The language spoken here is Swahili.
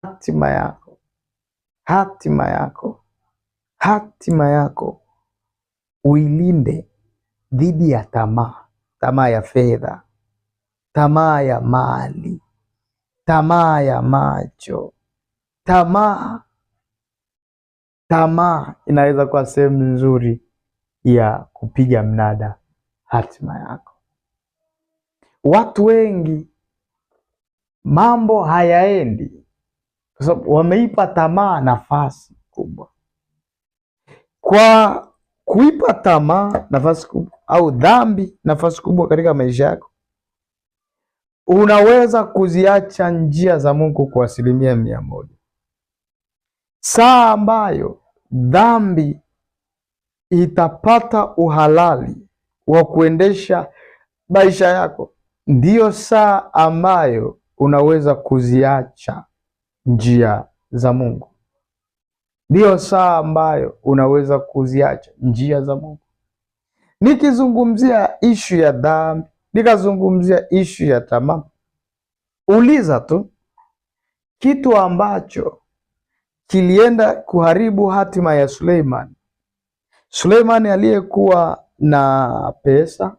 hatima yako, hatima yako, hatima yako uilinde dhidi ya tamaa, tamaa ya fedha, tamaa ya mali, tamaa ya macho. Tamaa inaweza kuwa sehemu nzuri ya kupiga mnada hatima yako. Watu wengi mambo hayaendi kwa sababu wameipa tamaa nafasi kubwa. Kwa kuipa tamaa nafasi kubwa au dhambi nafasi kubwa katika maisha yako, unaweza kuziacha njia za Mungu kwa 100%. Saa ambayo dhambi itapata uhalali wa kuendesha maisha yako, ndiyo saa ambayo unaweza kuziacha njia za Mungu. Ndiyo saa ambayo unaweza kuziacha njia za Mungu. Nikizungumzia ishu ya dhambi, nikazungumzia ishu ya tamaa, uliza tu kitu ambacho kilienda kuharibu hatima ya Suleiman. Suleiman aliyekuwa na pesa,